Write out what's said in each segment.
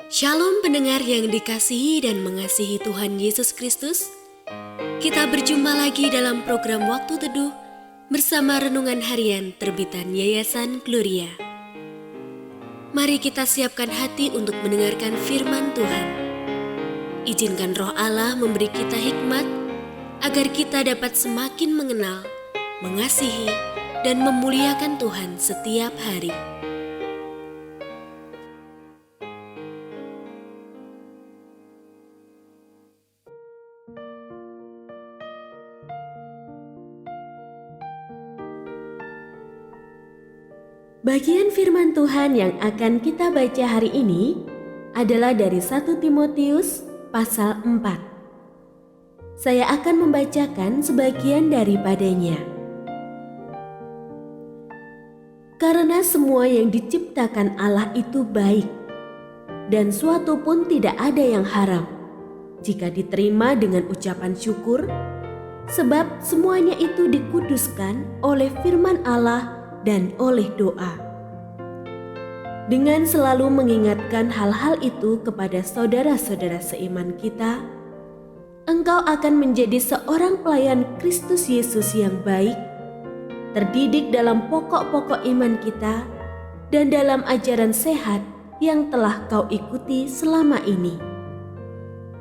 Shalom pendengar yang dikasihi dan mengasihi Tuhan Yesus Kristus. Kita berjumpa lagi dalam program Waktu Teduh bersama Renungan Harian terbitan Yayasan Gloria. Mari kita siapkan hati untuk mendengarkan firman Tuhan. Izinkan Roh Allah memberi kita hikmat agar kita dapat semakin mengenal, mengasihi, dan memuliakan Tuhan setiap hari. Bagian firman Tuhan yang akan kita baca hari ini adalah dari 1 Timotius pasal 4. Saya akan membacakan sebagian daripadanya. Karena semua yang diciptakan Allah itu baik, dan suatu pun tidak ada yang haram, jika diterima dengan ucapan syukur, sebab semuanya itu dikuduskan oleh firman Allah dan oleh doa. Dengan selalu mengingatkan hal-hal itu kepada saudara-saudara seiman kita, engkau akan menjadi seorang pelayan Kristus Yesus yang baik, terdidik dalam pokok-pokok iman kita dan dalam ajaran sehat yang telah kau ikuti selama ini.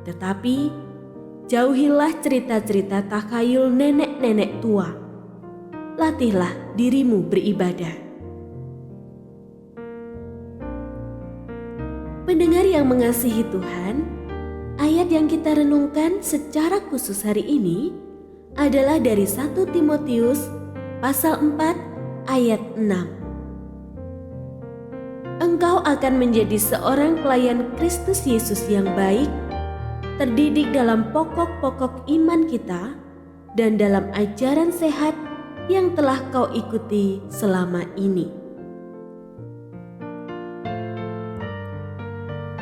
Tetapi jauhilah cerita-cerita takhayul nenek-nenek tua. Latihlah dirimu beribadah. Pendengar yang mengasihi Tuhan, ayat yang kita renungkan secara khusus hari ini adalah dari 1 Timotius pasal 4 ayat 6. Engkau akan menjadi seorang pelayan Kristus Yesus yang baik, terdidik dalam pokok-pokok iman kita dan dalam ajaran sehat yang telah kau ikuti selama ini.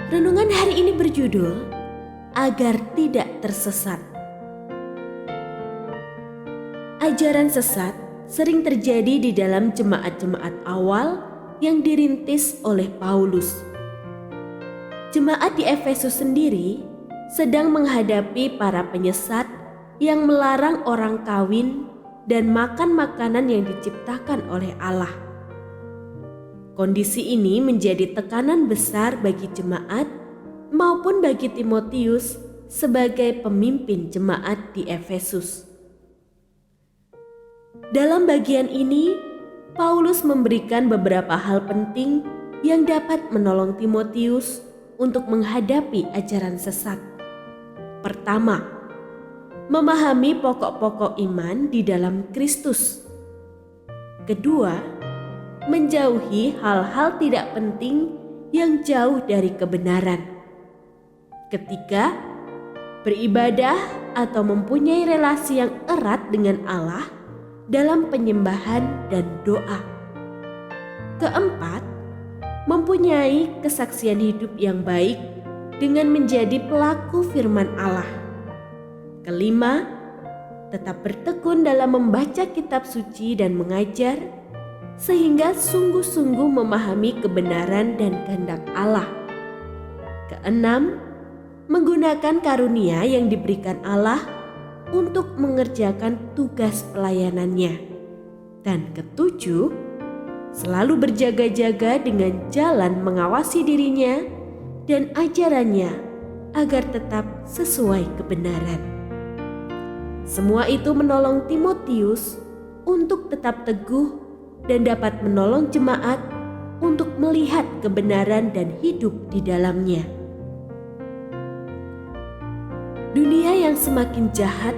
Renungan hari ini berjudul Agar Tidak Tersesat. Ajaran sesat sering terjadi di dalam jemaat-jemaat awal yang dirintis oleh Paulus. Jemaat di Efesus sendiri sedang menghadapi para penyesat yang melarang orang kawin dan makan makanan yang diciptakan oleh Allah. Kondisi ini menjadi tekanan besar bagi jemaat maupun bagi Timotius sebagai pemimpin jemaat di Efesus. Dalam bagian ini, Paulus memberikan beberapa hal penting yang dapat menolong Timotius untuk menghadapi ajaran sesat. Pertama, memahami pokok-pokok iman di dalam Kristus. Kedua, menjauhi hal-hal tidak penting yang jauh dari kebenaran. Ketiga, beribadah atau mempunyai relasi yang erat dengan Allah dalam penyembahan dan doa. Keempat, mempunyai kesaksian hidup yang baik dengan menjadi pelaku firman Allah. Kelima, tetap bertekun dalam membaca kitab suci dan mengajar, sehingga sungguh-sungguh memahami kebenaran dan kehendak Allah. Keenam, menggunakan karunia yang diberikan Allah untuk mengerjakan tugas pelayanannya. Dan ketujuh, selalu berjaga-jaga dengan jalan mengawasi dirinya dan ajarannya agar tetap sesuai kebenaran. Semua itu menolong Timotius untuk tetap teguh dan dapat menolong jemaat untuk melihat kebenaran dan hidup di dalamnya. Dunia yang semakin jahat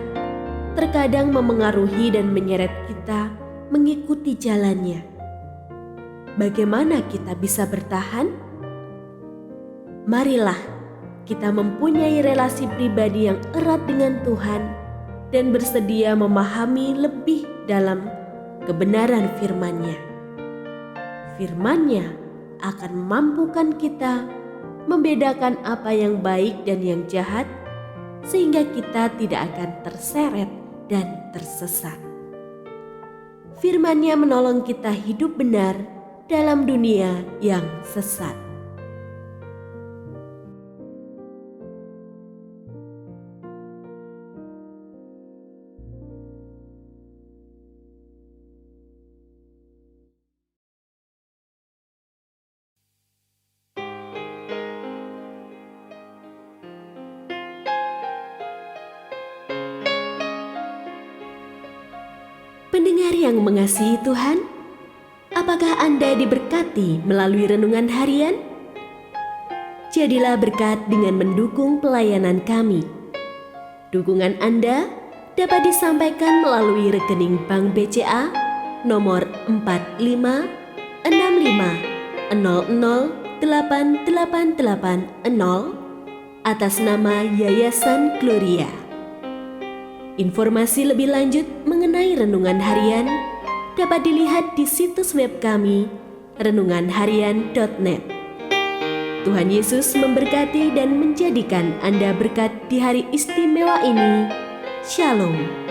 terkadang memengaruhi dan menyeret kita mengikuti jalannya. Bagaimana kita bisa bertahan? Marilah kita mempunyai relasi pribadi yang erat dengan Tuhan dan bersedia memahami lebih dalam kebenaran firman-Nya. Firman-Nya akan memampukan kita membedakan apa yang baik dan yang jahat, sehingga kita tidak akan terseret dan tersesat. Firman-Nya menolong kita hidup benar dalam dunia yang sesat. yang mengasihi Tuhan, apakah Anda diberkati melalui renungan harian? Jadilah berkat dengan mendukung pelayanan kami. Dukungan Anda dapat disampaikan melalui rekening Bank BCA nomor 4565008880 atas nama Yayasan Gloria. Informasi lebih lanjut mengenai renungan harian dapat dilihat di situs web kami renunganharian.net. Tuhan Yesus memberkati dan menjadikan Anda berkat di hari istimewa ini. Shalom.